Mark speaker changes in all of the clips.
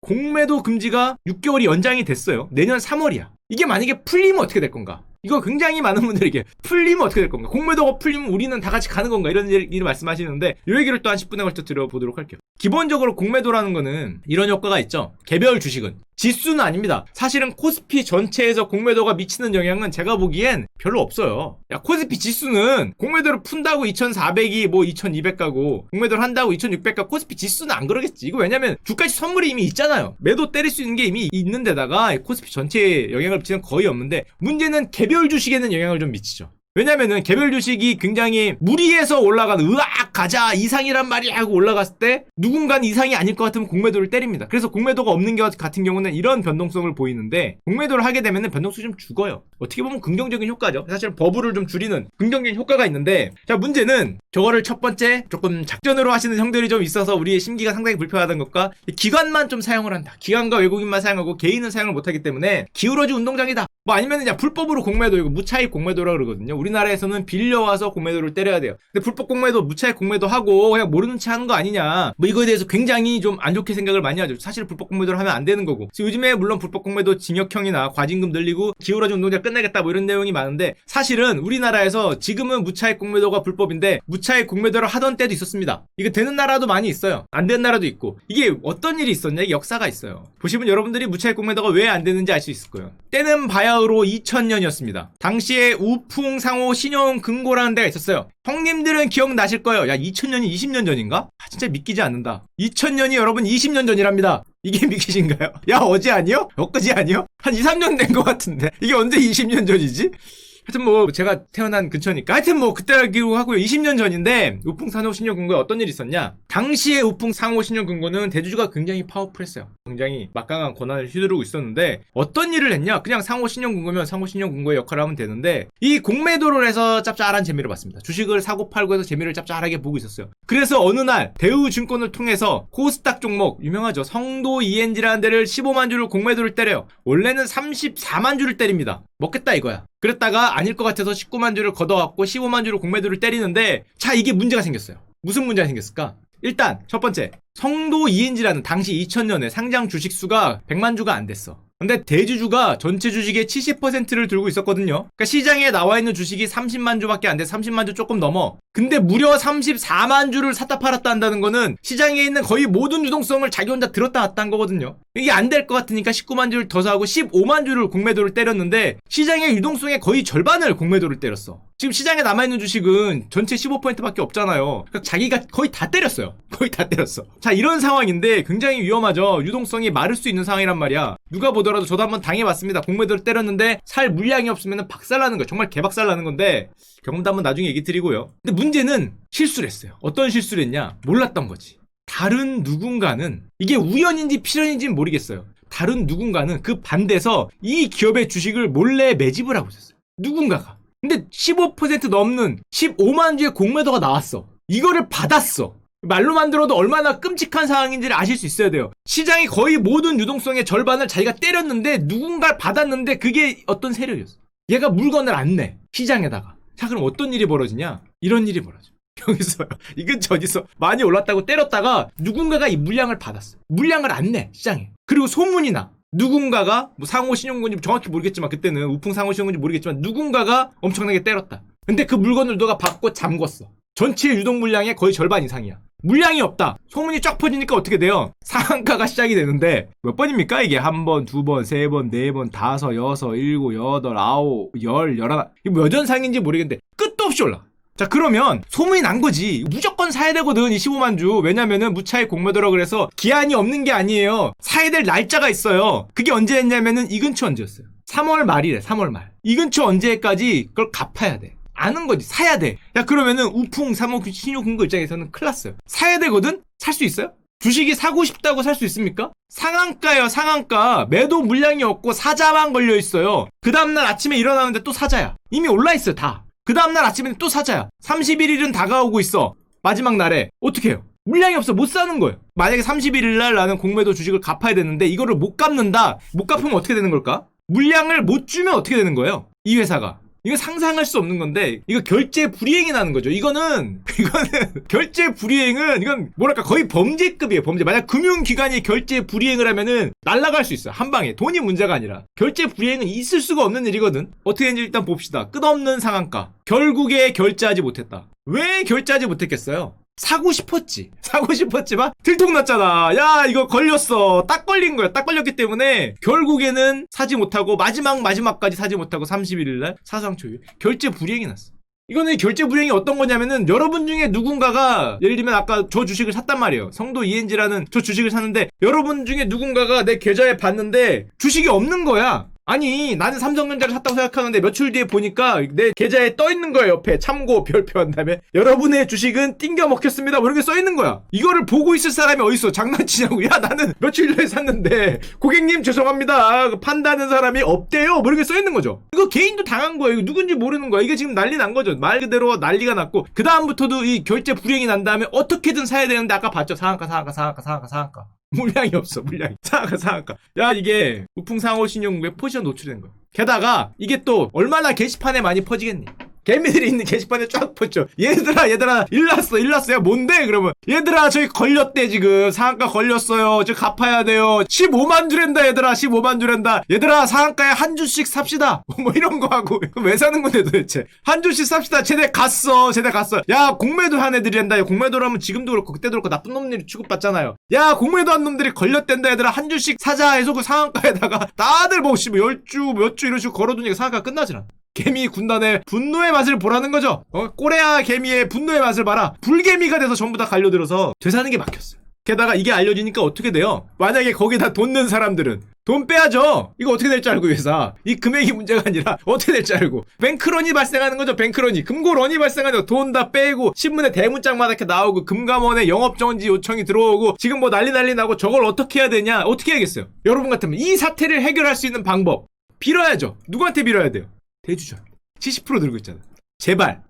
Speaker 1: 공매도 금지가 6개월이 연장이 됐어요. 내년 3월이야. 이게 만약에 풀리면 어떻게 될 건가? 이거 굉장히 많은 분들이 이게 풀리면 어떻게 될 건가? 공매도가 풀리면 우리는 다 같이 가는 건가? 이런 얘기를 말씀하시는데 이 얘기를 또 한 10분에 걸쳐 드려보도록 할게요. 기본적으로 공매도라는 거는 이런 효과가 있죠. 개별 주식은 지수는 아닙니다. 사실은 코스피 전체에서 공매도가 미치는 영향은 제가 보기엔 별로 없어요. 야, 코스피 지수는 공매도를 푼다고 2400이 뭐 2200 가고 공매도를 한다고 2600 가고 코스피 지수는 안 그러겠지. 이거 왜냐면 주가지 선물이 이미 있잖아요. 매도 때릴 수 있는 게 이미 있는 데다가 코스피 전체에 영향을 미치는 거의 없는데 문제는 개별 주식에는 영향을 좀 미치죠. 왜냐면은 개별 주식이 굉장히 무리해서 올라가는 으악 가자 이상이란 말이 하고 올라갔을 때 누군가는 이상이 아닐 것 같으면 공매도를 때립니다. 그래서 공매도가 없는 것 같은 경우는 이런 변동성을 보이는데 공매도를 하게 되면은 변동성이 좀 죽어요. 어떻게 보면 긍정적인 효과죠. 사실 버블을 좀 줄이는 긍정적인 효과가 있는데 자 문제는 저거를 첫 번째 조금 작전으로 하시는 형들이 좀 있어서 우리의 심기가 상당히 불편하다는 것과 기관만 좀 사용을 한다. 기관과 외국인만 사용하고 개인은 사용을 못하기 때문에 기울어진 운동장이다. 뭐 아니면은 그냥 불법으로 공매도 이거 무차익 공매도라 그러거든요. 우리나라에서는 빌려와서 공매도를 때려야 돼요. 근데 불법 공매도 무차익 공매도 하고 그냥 모르는 체 하는 거 아니냐. 뭐 이거에 대해서 굉장히 좀 안 좋게 생각을 많이 하죠. 사실 불법 공매도를 하면 안 되는 거고. 요즘에 물론 불법 공매도 징역형이나 과징금 늘리고 기울어진 운동장 끝내겠다 뭐 이런 내용이 많은데 사실은 우리나라에서 지금은 무차익 공매도가 불법인데 무차익 공매도를 하던 때도 있었습니다. 이거 되는 나라도 많이 있어요. 안 되는 나라도 있고. 이게 어떤 일이 있었냐? 이게 역사가 있어요. 보시면 여러분들이 무차익 공매도가 왜 안 되는지 알 수 있을 거예요. 때는 바야흐로 2000년이었습니다. 당시에 우풍상호 신용금고라는 데가 있었어요. 형님들은 기억나실 거예요. 야 2000년이 20년 전인가? 진짜 믿기지 않는다. 2000년이 여러분 20년 전이랍니다. 이게 믿기신가요? 야 어제 아니요? 엊그제 아니요? 한 2, 3년 된 것 같은데 이게 언제 20년 전이지? 하여튼 뭐 제가 태어난 근처니까 하여튼 뭐 그때라고 하고요. 20년 전인데 우풍상호신용금고에 어떤 일이 있었냐. 당시에 우풍상호신용금고는 대주주가 굉장히 파워풀했어요. 굉장히 막강한 권한을 휘두르고 있었는데 어떤 일을 했냐. 그냥 상호신용금고면 상호신용금고의 역할을 하면 되는데 이 공매도를 해서 짭짤한 재미를 봤습니다. 주식을 사고 팔고 해서 재미를 짭짤하게 보고 있었어요. 그래서 어느 날 대우증권을 통해서 코스닥 종목 유명하죠. 성도 ENG라는 데를 15만 주를 공매도를 때려요. 원래는 34만 주를 때립니다. 먹겠다 이거야. 그랬다가 아닐 것 같아서 19만 주를 걷어왔고 15만 주를 공매도를 때리는데 자 이게 문제가 생겼어요. 무슨 문제가 생겼을까? 일단 첫 번째 성도 ENG라는 당시 2000년에 상장 주식 수가 100만 주가 안 됐어. 근데 대주주가 전체 주식의 70%를 들고 있었거든요. 그러니까 시장에 나와 있는 주식이 30만 주밖에 안 돼. 30만 주 조금 넘어. 근데 무려 34만 주를 샀다 팔았다 한다는 거는 시장에 있는 거의 모든 유동성을 자기 혼자 들었다 놨다 한 거거든요. 이게 안 될 것 같으니까 19만 주를 더 사고 15만 주를 공매도를 때렸는데 시장의 유동성의 거의 절반을 공매도를 때렸어. 지금 시장에 남아있는 주식은 전체 15%밖에 없잖아요. 그러니까 자기가 거의 다 때렸어요. 거의 다 때렸어. 자 이런 상황인데 굉장히 위험하죠. 유동성이 마를 수 있는 상황이란 말이야. 누가 보더라도 저도 한번 당해봤습니다. 공매도를 때렸는데 살 물량이 없으면 박살나는 거예요. 정말 개박살나는 건데 경험도 한번 나중에 얘기 드리고요. 근데 문제는 실수를 했어요. 어떤 실수를 했냐? 몰랐던 거지. 다른 누군가는 이게 우연인지 필연인지는 모르겠어요. 다른 누군가는 그 반대에서 이 기업의 주식을 몰래 매집을 하고 있었어요. 누군가가. 근데 15% 넘는 15만 주의 공매도가 나왔어. 이거를 받았어. 말로만 들어도 얼마나 끔찍한 상황인지를 아실 수 있어야 돼요. 시장이 거의 모든 유동성의 절반을 자기가 때렸는데 누군가를 받았는데 그게 어떤 세력이었어. 얘가 물건을 안 내. 시장에다가. 자 그럼 어떤 일이 벌어지냐? 이런 일이 벌어져. 여기서 이 근처 어디서 많이 올랐다고 때렸다가 누군가가 이 물량을 받았어. 물량을 안 내. 시장에. 그리고 소문이 나. 누군가가 뭐 상호신용군지 정확히 모르겠지만 그때는 우풍상호신용군지 모르겠지만 누군가가 엄청나게 때렸다. 근데 그 물건을 누가 받고 잠궜어. 전체 유동 물량의 거의 절반 이상이야. 물량이 없다. 소문이 쫙 퍼지니까 어떻게 돼요? 상한가가 시작이 되는데 몇 번입니까? 이게 한 번, 두 번, 세 번, 네 번, 다섯, 여섯, 일곱, 여덟, 아홉, 열, 열하나. 이게 몇 연상인지 모르겠는데 끝도 없이 올라. 자 그러면 소문이 난 거지. 무조건 사야 되거든 이 15만 주. 왜냐면은 무차익 공매도라고 그래서 기한이 없는 게 아니에요. 사야 될 날짜가 있어요. 그게 언제였냐면은 이 근처 언제였어요? 3월 말이래. 3월 말. 이 근처 언제까지 그걸 갚아야 돼. 아는 거지. 사야 돼. 야 그러면은 우풍, 삼호, 신용금고 입장에서는 큰일 났어요. 사야 되거든? 살 수 있어요? 주식이 사고 싶다고 살 수 있습니까? 상한가예요. 상한가. 매도 물량이 없고 사자만 걸려 있어요. 그 다음날 아침에 일어나는데 또 사자야. 이미 올라 있어요. 다. 그 다음날 아침에는 또 사자야. 31일은 다가오고 있어. 마지막 날에 어떻게 해요? 물량이 없어. 못 사는 거예요. 만약에 31일 날 나는 공매도 주식을 갚아야 되는데 이거를 못 갚는다. 못 갚으면 어떻게 되는 걸까? 물량을 못 주면 어떻게 되는 거예요? 이 회사가 이거 상상할 수 없는 건데 이거 결제 불이행이 나는 거죠. 이거는 결제 불이행은 이건 뭐랄까 거의 범죄급이에요. 범죄. 만약 금융기관이 결제 불이행을 하면은 날아갈 수 있어요. 한 방에. 돈이 문제가 아니라. 결제 불이행은 있을 수가 없는 일이거든. 어떻게 되는지 일단 봅시다. 끝없는 상한가. 결국에 결제하지 못했다. 왜 결제하지 못했겠어요? 사고 싶었지만 들통났잖아. 야 이거 걸렸어. 딱 걸린 거야. 딱 걸렸기 때문에 결국에는 사지 못하고 마지막까지 사지 못하고 31일날 사상 초유 결제 불이행이 났어. 이거는 결제 불이행이 어떤 거냐면은 여러분 중에 누군가가 예를 들면 아까 저 주식을 샀단 말이에요. 성도 ENG라는 저 주식을 샀는데 여러분 중에 누군가가 내 계좌에 봤는데 주식이 없는 거야. 아니 나는 삼성전자를 샀다고 생각하는데 며칠 뒤에 보니까 내 계좌에 떠있는 거야. 옆에 참고 별표 한 다음에 여러분의 주식은 띵겨 먹혔습니다 뭐 이렇게 써있는 거야. 이거를 보고 있을 사람이 어딨어. 장난치냐고. 야 나는 며칠 전에 샀는데 고객님 죄송합니다 판다는 사람이 없대요 뭐 이렇게 써있는 거죠. 이거 개인도 당한 거야. 이거 누군지 모르는 거야. 이게 지금 난리 난 거죠. 말 그대로 난리가 났고 그 다음부터도 이 결제 불이행이 난 다음에 어떻게든 사야 되는데 아까 봤죠. 상한가 물량이 없어. 상한가. 야 이게 우풍상호 신용부에 포지션 노출된 거야. 게다가 이게 또 얼마나 게시판에 많이 퍼지겠니. 개미들이 있는 게시판에 쫙 퍼져. 얘들아 일났어. 야 뭔데 그러면 얘들아 저기 걸렸대. 지금 상한가 걸렸어요. 저 갚아야 돼요. 15만 주랜다 얘들아. 15만 주랜다. 얘들아 상한가에 한 주씩 삽시다. 뭐 이런 거 하고 왜 사는 건데 도대체. 한 주씩 삽시다. 쟤네 갔어. 야 공매도 한 애들이란다. 공매도를 하면 지금도 그렇고 그때도 그렇고 나쁜 놈들이 취급받잖아요. 야 공매도 한 놈들이 걸렸댄다 얘들아. 한 주씩 사자 해서 그 상한가에다가 다들 뭐 10주 몇 주 이런 식으로 걸어두니까 상한가 끝나질 않아. 개미 군단의 분노의 맛을 보라는 거죠. 꼬레아 개미의 분노의 맛을 봐라. 불개미가 돼서 전부 다 갈려들어서 되사는 게 막혔어요. 게다가 이게 알려지니까 어떻게 돼요? 만약에 거기다 돈 넣은 사람들은 돈 빼야죠. 이거 어떻게 될 줄 알고 회사. 이 금액이 문제가 아니라 어떻게 될 줄 알고. 뱅크런이 발생하는 거죠. 뱅크런이. 금고런이 발생하죠. 돈 다 빼고 신문에 대문짝마다 이렇게 나오고 금감원에 영업정지 요청이 들어오고 지금 뭐 난리 나고 저걸 어떻게 해야 되냐. 어떻게 해야겠어요? 여러분 같으면 이 사태를 해결할 수 있는 방법 빌어야죠. 누구한테 빌어야 돼요? 대주주한 70% 들고 있잖아. 제발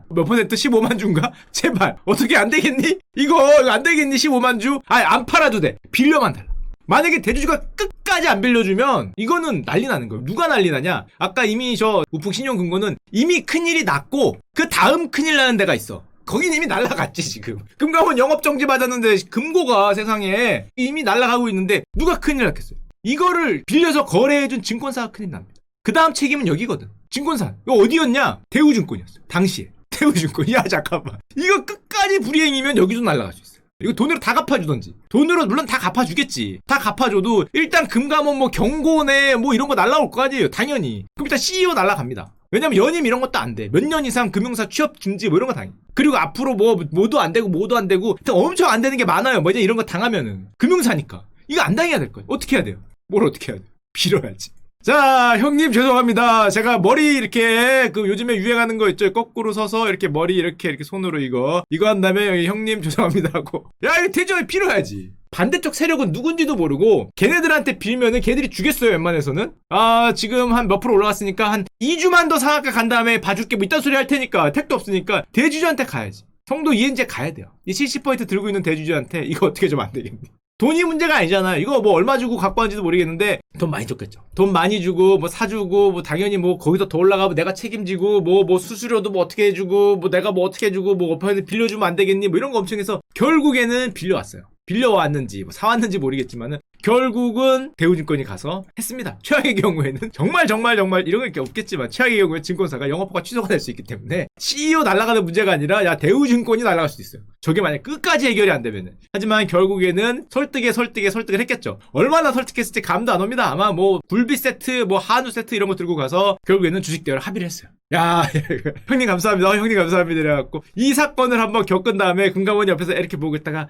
Speaker 1: 몇 퍼센트 15만 주인가? 제발 어떻게 안 되겠니? 이거 안 되겠니? 15만 주? 안 팔아도 돼. 빌려만 달라. 만약에 대주주가 끝까지 안 빌려주면 이거는 난리 나는 거예요. 누가 난리 나냐? 아까 이미 저 우풍 신용금고는 이미 큰일이 났고 그 다음 큰일 나는 데가 있어. 거긴 이미 날라갔지 지금. 금감원 영업정지 받았는데 금고가 세상에 이미 날라가고 있는데 누가 큰일 났겠어요? 이거를 빌려서 거래해준 증권사가 큰일 납니다. 그 다음 책임은 여기거든. 증권사. 이거 어디였냐? 대우증권이었어요. 당시에. 대우증권. 야 잠깐만. 이거 끝까지 불이행이면 여기도 날아갈 수 있어요. 이거 돈으로 다 갚아주던지. 돈으로 물론 다 갚아주겠지. 다 갚아줘도 일단 금감원 뭐 경고네 뭐 이런 거 날라올 거 아니에요. 당연히. 그럼 일단 CEO 날라갑니다. 왜냐면 연임 이런 것도 안 돼. 몇 년 이상 금융사 취업 금지 뭐 이런 거 당해. 그리고 앞으로 뭐도 안 되고 엄청 안 되는 게 많아요. 뭐 이제 이런 거 당하면은 금융사니까. 이거 안 당해야 될 거예요. 어떻게 해야 돼요? 뭘 어떻게 해야 돼요? 빌어야지. 자 형님 죄송합니다. 제가 머리 이렇게 요즘에 유행하는 거 있죠. 거꾸로 서서 이렇게 머리 이렇게 손으로 이거 한 다음에 형님 죄송합니다 하고 야 이거 대전에 빌어야지. 반대쪽 세력은 누군지도 모르고 걔네들한테 빌면은 걔들이 주겠어요. 웬만해서는. 지금 한 몇 프로 올라갔으니까 한 2주만 더 상한가 간 다음에 봐줄게 뭐 이딴 소리 할 테니까 택도 없으니까 대주주한테 가야지. 성도 ENG 가야 돼요. 이 70% 들고 있는 대주주한테 이거 어떻게 좀 안 되겠니? 돈이 문제가 아니잖아요. 이거 뭐 얼마 주고 갖고 왔는지도 모르겠는데 돈 많이 줬겠죠. 돈 많이 주고 뭐 사주고 뭐 당연히 뭐 거기서 더 올라가면 내가 책임지고 뭐 수수료도 뭐 어떻게 해주고 뭐 내가 뭐 어떻게 해주고 뭐 빌려주면 안 되겠니 뭐 이런 거 엄청 해서 결국에는 빌려왔어요. 빌려왔는지 뭐 사왔는지 모르겠지만은 결국은 대우증권이 가서 했습니다. 최악의 경우에는 정말 이런 게 없겠지만 최악의 경우에 증권사가 영업허가 취소가 될 수 있기 때문에 CEO 날아가는 문제가 아니라 야 대우증권이 날아갈 수도 있어요. 저게 만약 끝까지 해결이 안 되면은. 하지만 결국에는 설득을 했겠죠. 얼마나 설득했을지 감도 안 옵니다. 아마 뭐 굴비 세트 뭐 한우 세트 이런 거 들고 가서 결국에는 주식 대여를 합의를 했어요. 야 형님 감사합니다. 형님 감사합니다. 이래갖고 이 사건을 한번 겪은 다음에 금감원이 옆에서 이렇게 보고 있다가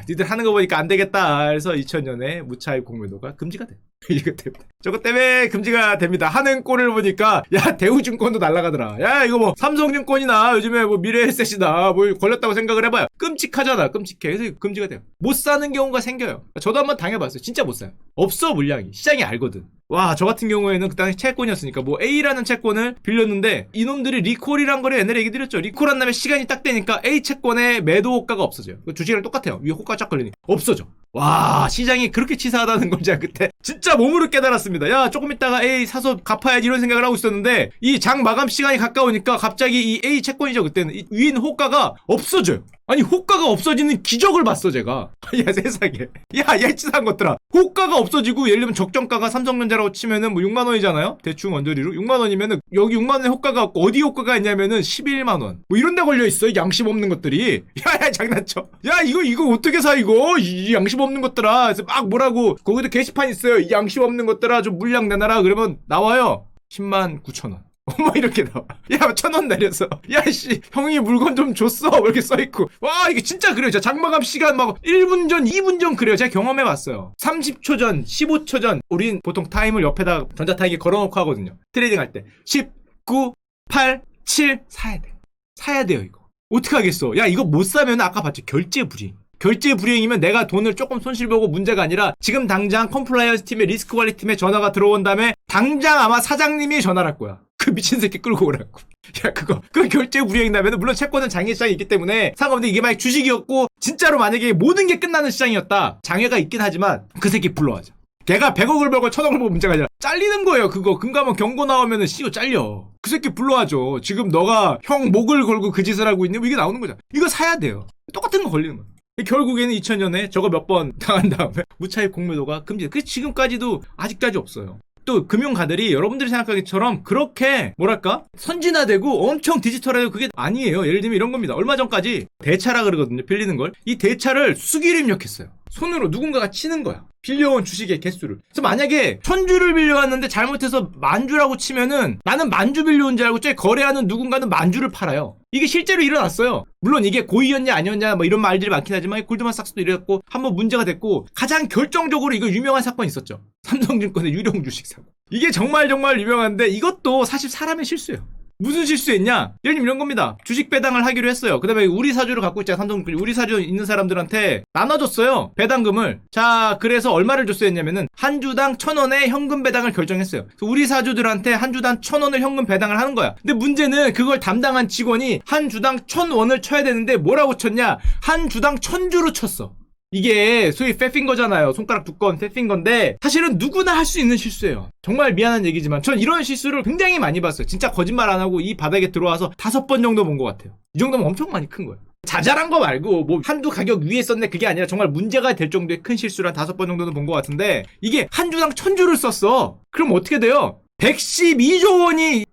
Speaker 1: 니들 하는 거 보니까 안 되겠다. 그래서 2000년에 무차입 공매도가 금지가 돼. 이거 때문에. 저것 때문에 금지가 됩니다. 하는 꼴을 보니까 야 대우증권도 날아가더라. 야 이거 뭐 삼성증권이나 요즘에 뭐 미래에셋이나 뭐 걸렸다고 생각을 해봐요. 끔찍하잖아. 끔찍해. 그래서 금지가 돼요. 못 사는 경우가 생겨요. 저도 한번 당해봤어요. 진짜 못 사요. 없어 물량이. 시장이 알거든. 와, 저 같은 경우에는 그 당시 채권이었으니까 뭐 A라는 채권을 빌렸는데 이놈들이 리콜이란 거를 옛날에 얘기 드렸죠. 리콜한 다음에 시간이 딱 되니까 A 채권의 매도 호가가 없어져요. 주식이랑 똑같아요. 위에 호가 쫙 걸리니 없어져. 와, 시장이 그렇게 치사하다는 걸 제가 그때 진짜 몸으로 깨달았습니다. 야, 조금 있다가 A 사서 갚아야지 이런 생각을 하고 있었는데 이 장 마감 시간이 가까우니까 갑자기 이 A 채권이죠. 그때는 이 위인 호가가 없어져요. 아니, 호가가 없어지는 기적을 봤어, 제가. 야, 세상에. 야, 치사한 것들아. 호가가 없어지고, 예를 들면 적정가가 삼성전자라고 치면은 뭐 6만원이잖아요? 대충 원저리로. 6만원이면은, 여기 6만원의 호가가 없고, 어디 호가가 있냐면은 11만원. 뭐 이런 데 걸려있어, 양심 없는 것들이. 야, 장난쳐. 야, 이거 어떻게 사, 이거? 이 양심 없는 것들아. 그래서 막 뭐라고, 거기도 게시판 있어요. 이 양심 없는 것들아, 좀 물량 내놔라. 그러면 나와요. 10만 9천원. 어머, 이렇게 나와. 야, 1,000원 내려서. 야, 씨, 형이 물건 좀 줬어. 이렇게 써있고. 와, 이게 진짜 그래요. 진짜 장마감 시간 막 1분 전, 2분 전 그래요. 제가 경험해봤어요. 30초 전, 15초 전. 우린 보통 타임을 옆에다 전자타임기 걸어놓고 하거든요. 트레이딩 할 때. 10, 9, 8, 7. 사야 돼. 사야 돼요, 이거. 어떡하겠어. 야, 이거 못 사면 아까 봤죠. 결제 불이행. 결제 불이행이면 내가 돈을 조금 손실보고 문제가 아니라 지금 당장 컴플라이언스 팀의 리스크 관리 팀에 전화가 들어온 다음에 당장 아마 사장님이 전화를 할 거야. 그 미친 새끼 끌고 오라고. 야, 그거 결제 불이행 나면 물론 채권은 장외 시장이 있기 때문에 상관없는데 이게 만약 주식이었고 진짜로 만약에 모든 게 끝나는 시장이었다. 장외가 있긴 하지만 그 새끼 불러와줘. 걔가 100억을 벌고 1000억을 벌고 문제가 아니라 잘리는 거예요. 그거 금감원 경고 나오면은 씨오 잘려. 그 새끼 불러와줘. 지금 너가 형 목을 걸고 그 짓을 하고 있는 뭐 이게 나오는 거잖아. 이거 사야 돼요. 똑같은 거 걸리는 거야. 결국에는 2000년에 저거 몇 번 당한 다음에 무차입 공매도가 금지. 그래서 지금까지도 아직까지 없어요. 또 금융가들이 여러분들이 생각하기처럼 그렇게 뭐랄까 선진화되고 엄청 디지털해도 그게 아니에요. 예를 들면 이런 겁니다. 얼마 전까지 대차라 그러거든요. 빌리는 걸. 이 대차를 수기로 입력했어요. 손으로 누군가가 치는 거야. 빌려온 주식의 개수를. 그래서 만약에 1000주를 빌려왔는데 잘못해서 만주라고 치면은 나는 만주 빌려온 줄 알고 저기 거래하는 누군가는 만주를 팔아요. 이게 실제로 일어났어요. 물론 이게 고의였냐 아니었냐 뭐 이런 말들이 많긴 하지만 골드만삭스도 이랬고 한번 문제가 됐고 가장 결정적으로 이거 유명한 사건이 있었죠. 삼성증권의 유령 주식 사고. 이게 정말 유명한데 이것도 사실 사람의 실수예요. 무슨 실수했냐? 예를 들면 이런 겁니다. 주식 배당을 하기로 했어요. 그 다음에 우리 사주를 갖고 있잖아. 삼성증권 우리 사주 있는 사람들한테 나눠줬어요. 배당금을. 자, 그래서 얼마를 줬어야 했냐면은 한 주당 1,000원의 현금 배당을 결정했어요. 그래서 우리 사주들한테 한 주당 1,000원을 현금 배당을 하는 거야. 근데 문제는 그걸 담당한 직원이 한 주당 1,000원을 쳐야 되는데 뭐라고 쳤냐? 한 주당 1,000주로 쳤어. 이게 소위 패핑거잖아요. 손가락 두꺼운 패핑거인데 사실은 누구나 할 수 있는 실수예요. 정말 미안한 얘기지만 전 이런 실수를 굉장히 많이 봤어요. 진짜 거짓말 안 하고 이 바닥에 들어와서 5번 정도 본 것 같아요. 이 정도면 엄청 많이 큰 거예요. 자잘한 거 말고 뭐 한두 가격 위에 썼네 그게 아니라 정말 문제가 될 정도의 큰 실수를 한 5번 정도는 본 것 같은데 이게 한 주당 1,000주를 썼어. 그럼 어떻게 돼요? 112조 원이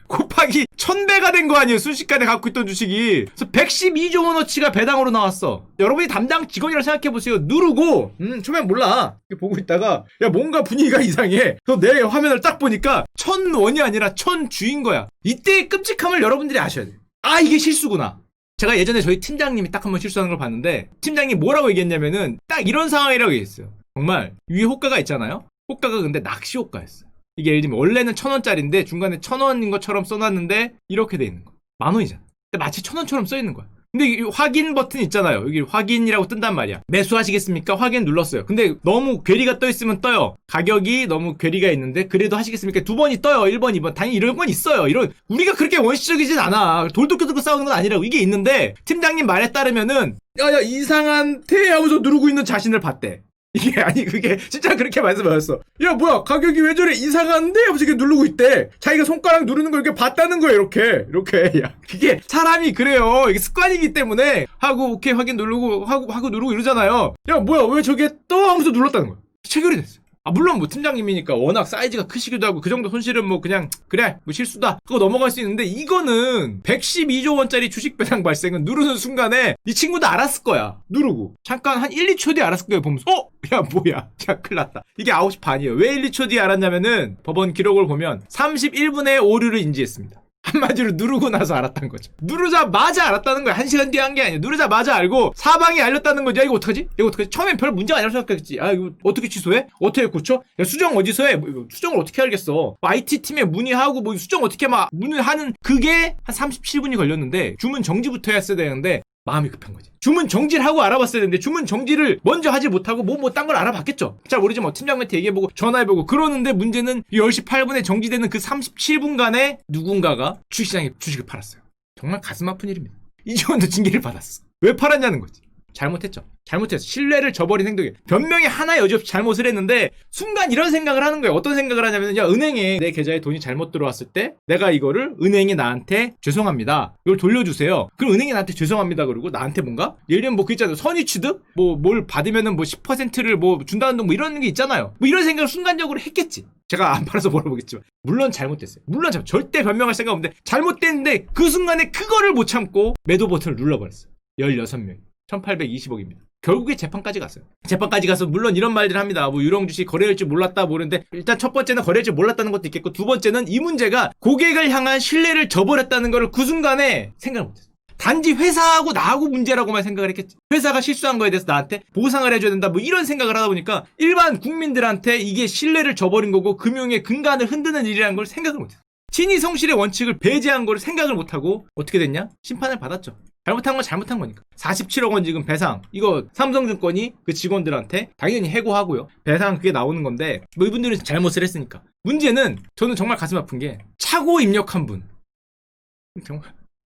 Speaker 1: 곱하기 1000배가 된 거 아니에요. 순식간에 갖고 있던 주식이. 그래서 112조 원어치가 배당으로 나왔어. 여러분이 담당 직원이라고 생각해보세요. 누르고 처음엔 몰라. 보고 있다가 야 뭔가 분위기가 이상해. 그래서 내 화면을 딱 보니까 1000원이 아니라 1000주인 거야. 이때의 끔찍함을 여러분들이 아셔야 돼요. 아, 이게 실수구나. 제가 예전에 저희 팀장님이 딱 한번 실수하는 걸 봤는데 팀장님이 뭐라고 얘기했냐면은 딱 이런 상황이라고 얘기했어요. 정말 위에 호가가 있잖아요. 호가가 근데 낚시 호가였어요. 이게 예를 들면 원래는 1,000원짜리인데 중간에 1,000원인 것처럼 써놨는데 이렇게 돼 있는 거야. 10,000원이잖아. 근데 마치 1,000원처럼 써 있는 거야. 근데 이 확인 버튼 있잖아요. 여기 확인이라고 뜬단 말이야. 매수하시겠습니까? 확인 눌렀어요. 근데 너무 괴리가 떠 있으면 떠요. 가격이 너무 괴리가 있는데 그래도 하시겠습니까? 2번이 떠요. 1번, 2번. 당연히 이런 건 있어요. 우리가 그렇게 원시적이진 않아. 돌도끼도 싸우는 건 아니라고. 이게 있는데 팀장님 말에 따르면은 야 이상한테 하면서 누르고 있는 자신을 봤대. 이게 아니 그게 진짜 그렇게 말씀하셨어. 야 뭐야 가격이 왜 저래 이상한데 하면서 이렇게 누르고 있대. 자기가 손가락 누르는 걸 이렇게 봤다는 거야. 이렇게 야 그게 사람이 그래요. 이게 습관이기 때문에 하고 오케이 확인 누르고 하고 누르고 이러잖아요. 야 뭐야 왜 저게 떠 하면서 눌렀다는 거야. 체결이 됐어. 아 물론 뭐 팀장님이니까 워낙 사이즈가 크시기도 하고 그 정도 손실은 뭐 그냥 그래 뭐 실수다 그거 넘어갈 수 있는데 이거는 112조 원짜리 주식 배당 발생은 누르는 순간에 이 친구도 알았을 거야. 누르고 잠깐 한 1, 2초 뒤에 알았을 거예요. 보면서 야 뭐야 야 큰일 났다. 이게 9시 반이에요. 왜 1, 2초 뒤에 알았냐면은 법원 기록을 보면 31분의 오류를 인지했습니다. 한마디로 누르고 나서 알았다는 거죠. 누르자마자 알았다는 거야. 1시간 뒤에 한 게 아니야. 누르자마자 알고 사방이 알렸다는 거지. 야 이거 어떡하지? 처음엔 별 문제가 아니라고 생각했지. 아 이거 어떻게 취소해? 어떻게 고쳐? 야 수정 어디서 해? 뭐, 수정을 어떻게 알겠어? IT팀에 문의하고 뭐 수정 어떻게 막 문의하는 그게 한 37분이 걸렸는데 주문 정지부터 했어야 되는데 마음이 급한 거지. 주문 정지를 하고 알아봤어야 되는데 주문 정지를 먼저 하지 못하고 딴 걸 알아봤겠죠. 잘 모르지만 팀장한테 얘기해보고 전화해보고 그러는데 문제는 10시 8분에 정지되는 그 37분간에 누군가가 주식시장에 주식을 팔았어요. 정말 가슴 아픈 일입니다. 이 직원도 징계를 받았어. 왜 팔았냐는 거지. 잘못했죠. 잘못했어. 신뢰를 저버린 행동이에요. 변명에 하나 여지없이 잘못을 했는데 순간 이런 생각을 하는 거예요. 어떤 생각을 하냐면 야 은행에 내 계좌에 돈이 잘못 들어왔을 때 내가 이거를 은행이 나한테 죄송합니다. 이걸 돌려주세요. 그럼 은행이 나한테 죄송합니다. 그러고 나한테 뭔가 예를 들면 그 있잖아요. 선의취득? 뭘 받으면은 10%를 준다는 등 이런 게 있잖아요. 이런 생각을 순간적으로 했겠지. 제가 안 팔아서 물어보겠지만 물론 잘못됐어요. 물론 절대 변명할 생각 없는데 잘못됐는데 그 순간에 그거를 못 참고 매도 버튼을 눌러버렸어요. 16명이 1820억입니다. 결국에 재판까지 갔어요. 재판까지 가서 물론 이런 말들을 합니다. 유령 주식 거래할 줄 몰랐다 모르는데 일단 첫 번째는 거래할 줄 몰랐다는 것도 있겠고 두 번째는 이 문제가 고객을 향한 신뢰를 저버렸다는 거를 그 순간에 생각을 못했어요. 단지 회사하고 나하고 문제라고만 생각을 했겠지. 회사가 실수한 거에 대해서 나한테 보상을 해줘야 된다 이런 생각을 하다 보니까 일반 국민들한테 이게 신뢰를 저버린 거고 금융의 근간을 흔드는 일이라는 걸 생각을 못했어요. 친위 성실의 원칙을 배제한 걸 생각을 못하고 어떻게 됐냐? 심판을 받았죠. 잘못한 건 잘못한 거니까. 47억 원 지금 배상. 이거 삼성증권이 그 직원들한테 당연히 해고하고요. 배상 그게 나오는 건데 이분들은 잘못을 했으니까. 문제는 저는 정말 가슴 아픈 게 차고 입력한 분. 정말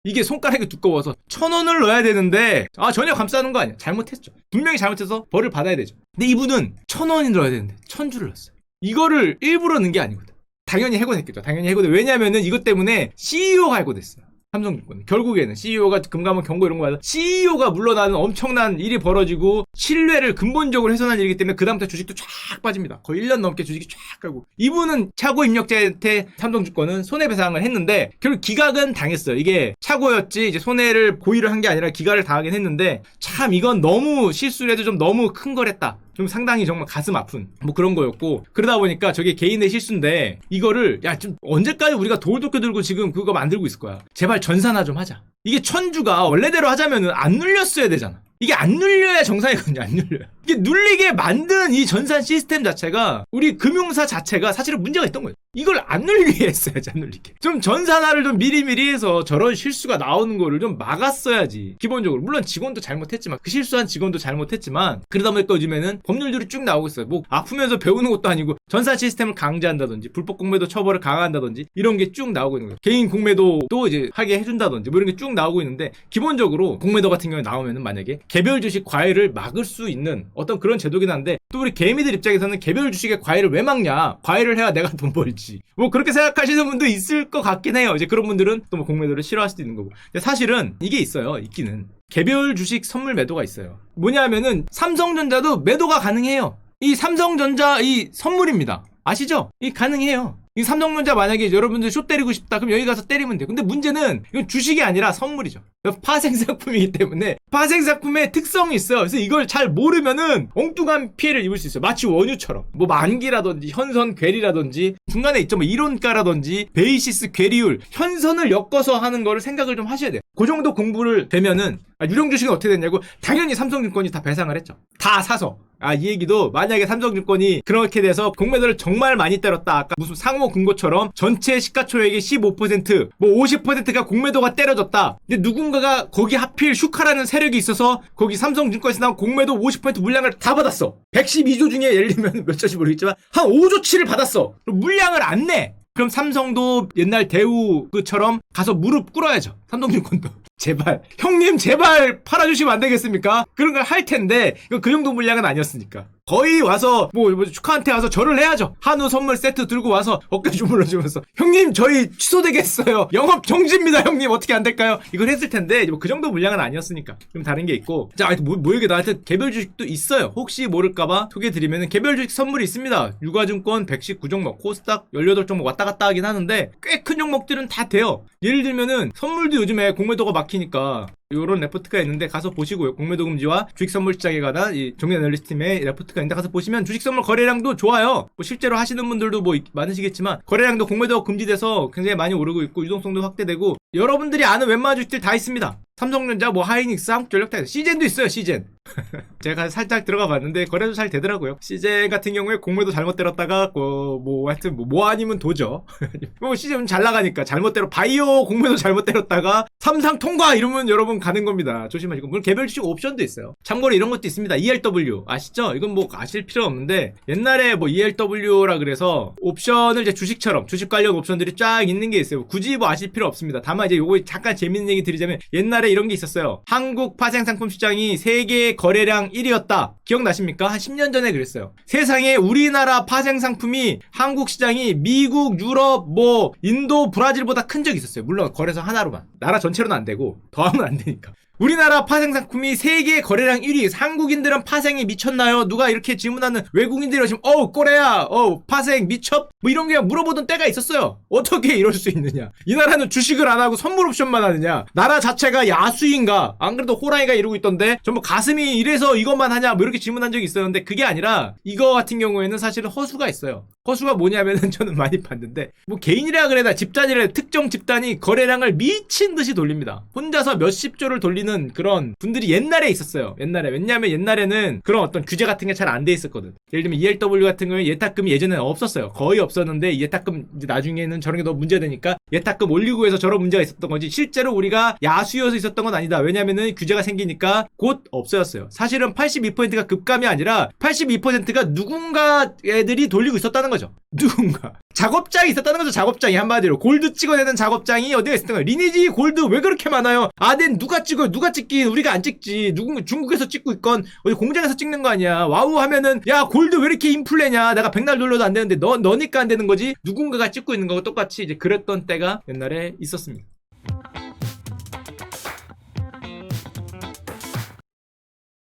Speaker 1: 이게 손가락이 두꺼워서 1,000원을 넣어야 되는데 전혀 감싸는 거 아니야. 잘못했죠. 분명히 잘못해서 벌을 받아야 되죠. 근데 이분은 1,000원이 넣어야 되는데 1,000주를 넣었어요. 이거를 일부러 넣은 게 아니거든. 당연히 해고됐겠죠. 당연히 해고돼. 왜냐면은 이것 때문에 CEO가 해고됐어요. 삼성증권. 결국에는 CEO가 금감원 경고 이런 거 받아 CEO가 물러나는 엄청난 일이 벌어지고 신뢰를 근본적으로 훼손한 일이기 때문에 그다음부터 주식도 쫙 빠집니다. 거의 1년 넘게 주식이 쫙 가고 이분은 차고 입력자한테 삼성증권은 손해배상을 했는데 결국 기각은 당했어요. 이게 차고였지 이제 손해를 고의를 한 게 아니라 기각을 당하긴 했는데 참 이건 너무 실수를 해도 좀 너무 큰 걸 했다. 좀 상당히 정말 가슴 아픈 그런 거였고 그러다 보니까 저게 개인의 실수인데 이거를 좀 언제까지 우리가 돌도끼 들고 지금 그거 만들고 있을 거야. 제발 전산화 좀 하자. 이게 1,000주가 원래대로 하자면은 안 눌렸어야 되잖아. 이게 안 눌려야 정상이거든요. 안 눌려요. 이게 눌리게 만든 이 전산 시스템 자체가 우리 금융사 자체가 사실은 문제가 있던 거예요. 이걸 안 눌리게 했어야지. 안 눌리게. 좀 전산화를 좀 미리미리 해서 저런 실수가 나오는 거를 좀 막았어야지. 기본적으로. 물론 직원도 잘못했지만 그 실수한 직원도 잘못했지만 그러다 보니까 요즘에는 법률들이 쭉 나오고 있어요. 아프면서 배우는 것도 아니고 전산 시스템을 강제한다든지 불법 공매도 처벌을 강화한다든지 이런 게 쭉 나오고 있는 거예요. 개인 공매도도 이제 하게 해준다든지 이런 게 쭉 나오고 있는데 기본적으로 공매도 같은 경우에 나오면은 만약에 개별 주식 과외를 막을 수 있는 어떤 그런 제도긴 한데 또 우리 개미들 입장에서는 개별 주식의 과외를 왜 막냐? 과외를 해야 내가 돈 벌지. 그렇게 생각하시는 분도 있을 것 같긴 해요. 이제 그런 분들은 또 공매도를 싫어할 수도 있는 거고. 근데 사실은 이게 있어요. 있기는. 개별 주식 선물 매도가 있어요. 뭐냐면은 삼성전자도 매도가 가능해요. 이 삼성전자 이 선물입니다. 아시죠? 이 가능해요. 이 삼성전자 만약에 여러분들 쇼 때리고 싶다 그럼 여기 가서 때리면 돼요. 근데 문제는 이건 주식이 아니라 선물이죠. 파생상품이기 때문에 파생상품의 특성이 있어요. 그래서 이걸 잘 모르면은 엉뚱한 피해를 입을 수 있어요. 마치 원유처럼 만기라든지 현선 괴리라든지 중간에 있죠. 이론가라든지 베이시스 괴리율 현선을 엮어서 하는 거를 생각을 좀 하셔야 돼요. 그 정도 공부를 되면은 유령 주식은 어떻게 됐냐고 당연히 삼성증권이 다 배상을 했죠. 다 사서. 이 얘기도 만약에 삼성증권이 그렇게 돼서 공매도를 정말 많이 때렸다. 아까 무슨 상호 근거처럼 전체 시가총액의 15% 50%가 공매도가 때려졌다. 근데 누군가가 거기 하필 슈카라는 세력이 있어서 거기 삼성증권에서 나온 공매도 50% 물량을 다 받았어. 112조 중에 예를 들면 몇 조인지 모르겠지만 한 5조치를 받았어. 그럼 물량을 안 내. 그럼 삼성도 옛날 대우 그처럼 가서 무릎 꿇어야죠. 삼성증권도. 제발 형님 제발 팔아주시면 안 되겠습니까? 그런 걸 할 텐데 그 정도 물량은 아니었으니까 거의 와서 축하한테 와서 절을 해야죠. 한우 선물 세트 들고 와서 어깨 주물러주면서 형님 저희 취소되겠어요. 영업 정지입니다 형님 어떻게 안 될까요? 이걸 했을 텐데 그 정도 물량은 아니었으니까 좀 다른 게 있고 자 이게 나한테 개별 주식도 있어요. 혹시 모를까봐 소개해드리면 개별 주식 선물이 있습니다. 유가증권 119종목 코스닥 18종목 왔다 갔다 하긴 하는데 꽤 큰 종목들은 다 돼요. 예를 들면은 선물도 요즘에 공매도가 막히니까 요런 레포트가 있는데 가서 보시고요. 공매도 금지와 주식 선물 시장에 관한 이 정리 애널리스트 팀의 레포트가 있는데 가서 보시면 주식 선물 거래량도 좋아요. 실제로 하시는 분들도 많으시겠지만 거래량도 공매도가 금지돼서 굉장히 많이 오르고 있고 유동성도 확대되고 여러분들이 아는 웬만한 주식들 다 있습니다. 삼성전자, 뭐 하이닉스, 한국전력 다 있어요. 시젠도 있어요, 시젠. 제가 살짝 들어가 봤는데 거래도 잘 되더라고요. 시젠 같은 경우에 공매도 잘못 때렸다가 뭐 하여튼 뭐 아니면 도죠. 뭐 시젠은 잘 나가니까 잘못 때려 바이오 공매도 잘못 때렸다가 삼상 통과 이러면 여러분 가는 겁니다. 조심하시고. 물론 개별 주식 옵션도 있어요. 참고로 이런 것도 있습니다. ELW 아시죠? 이건 뭐 아실 필요 없는데 옛날에 뭐 ELW라 그래서 옵션을 이제 주식처럼 주식 관련 옵션들이 쫙 있는 게 있어요. 굳이 뭐 아실 필요 없습니다. 다만 이제 요거 잠깐 재밌는 얘기 드리자면 옛날에 이런 게 있었어요. 한국 파생상품 시장이 세계 거래량 1위였다. 기억나십니까? 한 10년 전에 그랬어요. 세상에 우리나라 파생상품이 한국 시장이 미국, 유럽, 뭐 인도, 브라질보다 큰 적이 있었어요. 물론 거래소 하나로만. 나라 전체로는 안 되고 더하면 안 되니까. 우리나라 파생상품이 세계 거래량 1위. 한국인들은 파생이 미쳤나요? 누가 이렇게 질문하는 외국인들이 오시면 꼬레야 파생 미쳤? 뭐 이런 게 물어보던 때가 있었어요. 어떻게 이럴 수 있느냐? 이 나라는 주식을 안 하고 선물 옵션만 하느냐? 나라 자체가 야수인가? 안 그래도 호랑이가 이러고 있던데 전부 가슴이 이래서 이것만 하냐? 뭐 이렇게 질문한 적이 있었는데 그게 아니라 이거 같은 경우에는 사실은 허수가 있어요. 허수가 뭐냐면은 저는 많이 봤는데 뭐 개인이라 그래나 집단이라 특정 집단이 거래량을 미친 듯이 돌립니다. 혼자서 몇십 조를 돌리는 그런 분들이 옛날에 있었어요. 옛날에. 왜냐하면 옛날에는 그런 어떤 규제 같은 게 잘 안 돼 있었거든. 예를 들면 ELW 같은 경우에 예탁금이 예전에는 없었어요. 거의 없었는데 예탁금 이제 나중에는 저런 게 너무 문제되니까 예탁금 올리고 해서 저런 문제가 있었던 거지 실제로 우리가 야수여서 있었던 건 아니다. 왜냐면은 규제가 생기니까 곧 없어졌어요. 사실은 82%가 급감이 아니라 82%가 누군가 애들이 돌리고 있었다는 거죠. 누군가. 작업장이 있었다는 거죠. 작업장이 한마디로. 골드 찍어내는 작업장이 어디가 있었던 거예요. 리니지 골드 왜 그렇게 많아요? 아덴 누가 찍어요? 누가 찍긴 우리가 안 찍지. 중국에서 찍고 있건 어디 공장에서 찍는 거 아니야. 와우 하면은 야 골드 왜 이렇게 인플레냐. 내가 백날 돌려도 안 되는데 너니까 안 되는 거지. 누군가가 찍고 있는 거고 똑같이 이제 그랬던 때가 옛날에 있었습니다.